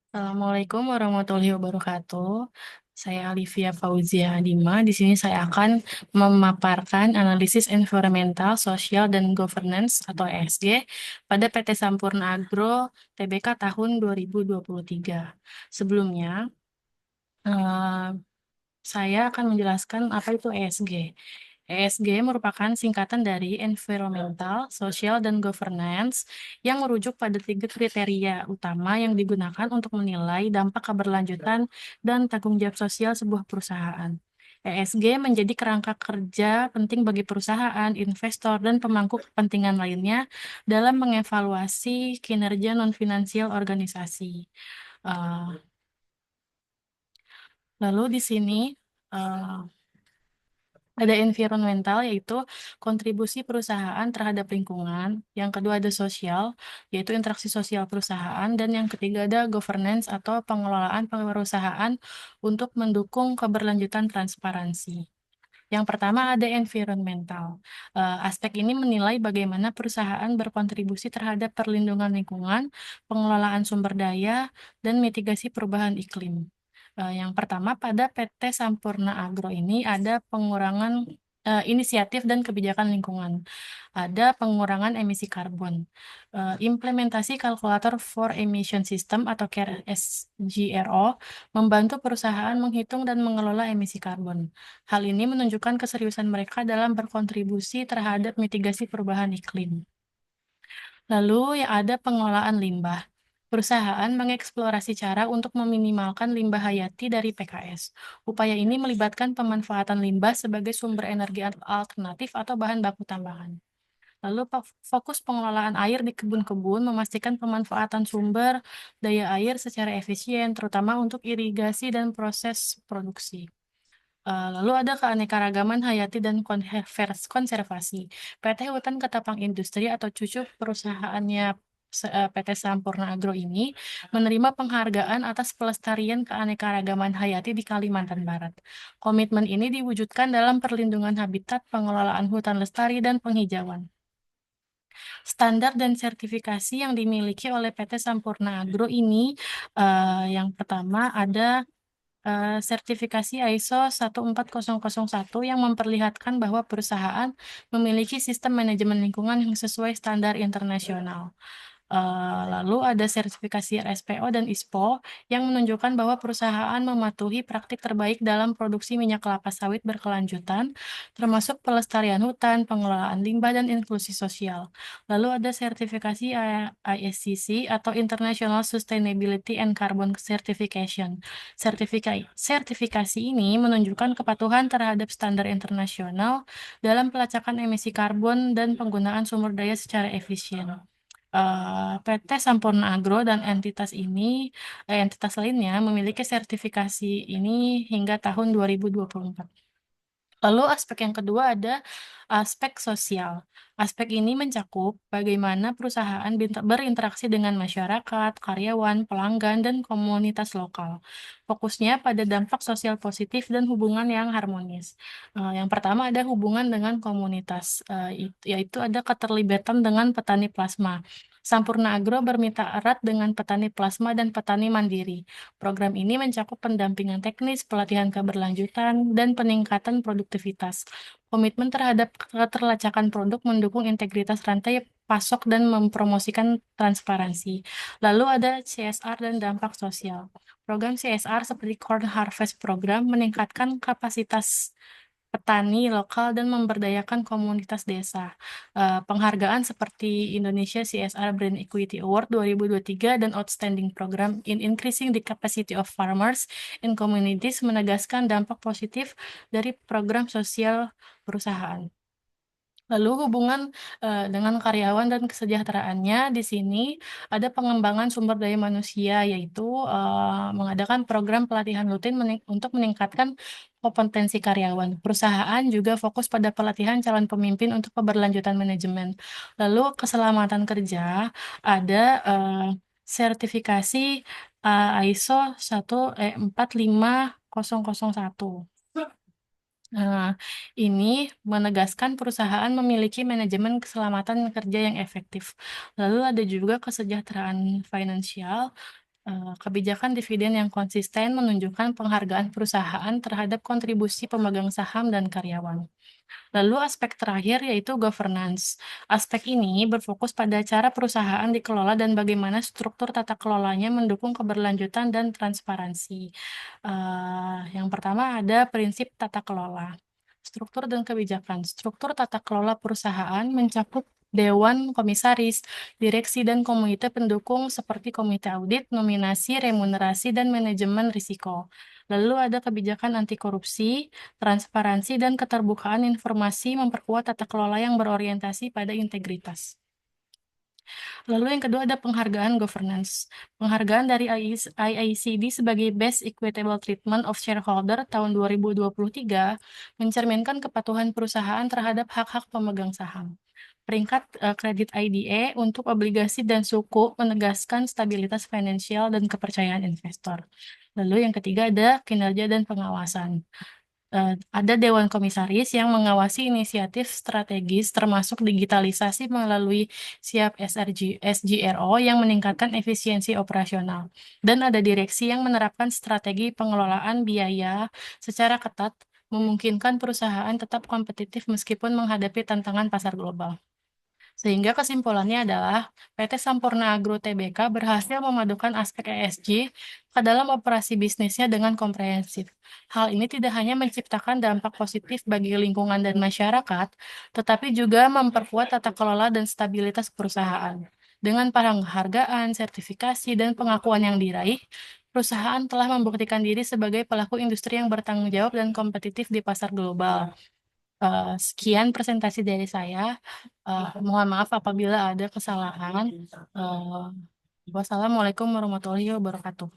Assalamualaikum warahmatullahi wabarakatuh. Saya Alivia Fauzia Dima. Di sini saya akan memaparkan analisis environmental, sosial, dan governance atau ESG pada PT Sampurna Agro Tbk tahun 2023. Sebelumnya, eh, saya akan menjelaskan apa itu ESG. ESG merupakan singkatan dari Environmental, Social, dan Governance yang merujuk pada tiga kriteria utama yang digunakan untuk menilai dampak keberlanjutan dan tanggung jawab sosial sebuah perusahaan. ESG menjadi kerangka kerja penting bagi perusahaan, investor, dan pemangku kepentingan lainnya dalam mengevaluasi kinerja non-finansial organisasi. Eh, Lalu di sini eh, ada environmental, yaitu kontribusi perusahaan terhadap lingkungan. Yang kedua ada sosial, yaitu interaksi sosial perusahaan. Dan yang ketiga ada governance atau pengelolaan perusahaan untuk mendukung keberlanjutan transparansi. Yang pertama ada environmental. Aspek ini menilai bagaimana perusahaan berkontribusi terhadap perlindungan lingkungan, pengelolaan sumber daya, dan mitigasi perubahan iklim. Yang pertama pada PT Sampurna Agro ini ada pengurangan inisiatif dan kebijakan lingkungan. Ada pengurangan emisi karbon. Implementasi kalkulator for emission system atau SGRO membantu perusahaan menghitung dan mengelola emisi karbon. Hal ini menunjukkan keseriusan mereka dalam berkontribusi terhadap mitigasi perubahan iklim. Lalu yang ada pengelolaan limbah. Perusahaan mengeksplorasi cara untuk meminimalkan limbah hayati dari PKS. Upaya ini melibatkan pemanfaatan limbah sebagai sumber energi alternatif atau bahan baku tambahan. Lalu fokus pengelolaan air di kebun-kebun memastikan pemanfaatan sumber daya air secara efisien, terutama untuk irigasi dan proses produksi. Lalu ada keanekaragaman hayati dan konservasi. PT Hutan Ketapang Industri atau cucu perusahaannya PT Sampurna Agro ini menerima penghargaan atas pelestarian keanekaragaman hayati di Kalimantan Barat. Komitmen ini diwujudkan dalam perlindungan habitat, pengelolaan hutan lestari, dan penghijauan. Standar dan sertifikasi yang dimiliki oleh PT Sampurna Agro ini, yang pertama ada sertifikasi ISO 14001 yang memperlihatkan bahwa perusahaan memiliki sistem manajemen lingkungan yang sesuai standar internasional. Lalu ada sertifikasi RSPO dan ISPO yang menunjukkan bahwa perusahaan mematuhi praktik terbaik dalam produksi minyak kelapa sawit berkelanjutan, termasuk pelestarian hutan, pengelolaan limbah, dan inklusi sosial. Lalu ada sertifikasi ISCC atau International Sustainability and Carbon Certification. Sertifikasi ini menunjukkan kepatuhan terhadap standar internasional dalam pelacakan emisi karbon dan penggunaan sumber daya secara efisien. PT Sampurna Agro dan entitas lainnya memiliki sertifikasi ini hingga tahun 2024. Lalu aspek yang kedua ada aspek sosial. Aspek ini mencakup bagaimana perusahaan berinteraksi dengan masyarakat, karyawan, pelanggan, dan komunitas lokal. Fokusnya pada dampak sosial positif dan hubungan yang harmonis. Yang pertama ada hubungan dengan komunitas, yaitu ada keterlibatan dengan petani plasma. Sampurna Agro bermitra erat dengan petani plasma dan petani mandiri. Program ini mencakup pendampingan teknis, pelatihan keberlanjutan, dan peningkatan produktivitas. Komitmen terhadap keterlacakan produk mendukung integritas rantai pasok dan mempromosikan transparansi. Lalu ada CSR dan dampak sosial. Program CSR seperti Corn Harvest Program meningkatkan kapasitas petani lokal dan memberdayakan komunitas desa. Penghargaan seperti Indonesia CSR Brand Equity Award 2023 dan Outstanding Program in Increasing the Capacity of Farmers in Communities menegaskan dampak positif dari program sosial perusahaan. Lalu hubungan dengan karyawan dan kesejahteraannya di sini ada pengembangan sumber daya manusia, yaitu mengadakan program pelatihan rutin untuk meningkatkan kompetensi karyawan. Perusahaan juga fokus pada pelatihan calon pemimpin untuk keberlanjutan manajemen. Lalu keselamatan kerja ada sertifikasi ISO 45001. Nah, ini menegaskan perusahaan memiliki manajemen keselamatan kerja yang efektif. Lalu ada juga kesejahteraan finansial. Kebijakan dividen yang konsisten menunjukkan penghargaan perusahaan terhadap kontribusi pemegang saham dan karyawan. Lalu aspek terakhir yaitu governance. Aspek ini berfokus pada cara perusahaan dikelola dan bagaimana struktur tata kelolanya mendukung keberlanjutan dan transparansi. Yang pertama ada prinsip tata kelola. Struktur dan kebijakan. Struktur tata kelola perusahaan mencakup dewan komisaris, direksi dan komite pendukung seperti komite audit, nominasi, remunerasi, dan manajemen risiko. Lalu ada kebijakan anti korupsi, transparansi, dan keterbukaan informasi memperkuat tata kelola yang berorientasi pada integritas. Lalu yang kedua ada penghargaan governance. Penghargaan dari IICD sebagai Best Equitable Treatment of Shareholder tahun 2023 mencerminkan kepatuhan perusahaan terhadap hak-hak pemegang saham. Peringkat kredit IDE untuk obligasi dan suku menegaskan stabilitas finansial dan kepercayaan investor. Lalu yang ketiga ada kinerja dan pengawasan. Ada dewan komisaris yang mengawasi inisiatif strategis termasuk digitalisasi melalui SIAP SGRO yang meningkatkan efisiensi operasional. Dan ada direksi yang menerapkan strategi pengelolaan biaya secara ketat, memungkinkan perusahaan tetap kompetitif meskipun menghadapi tantangan pasar global. Sehingga kesimpulannya adalah PT Sampurna Agro Tbk berhasil memadukan aspek ESG ke dalam operasi bisnisnya dengan komprehensif. Hal ini tidak hanya menciptakan dampak positif bagi lingkungan dan masyarakat, tetapi juga memperkuat tata kelola dan stabilitas perusahaan. Dengan penghargaan, sertifikasi, dan pengakuan yang diraih, perusahaan telah membuktikan diri sebagai pelaku industri yang bertanggung jawab dan kompetitif di pasar global. Sekian presentasi dari saya. Mohon maaf apabila ada kesalahan. Wassalamualaikum warahmatullahi wabarakatuh.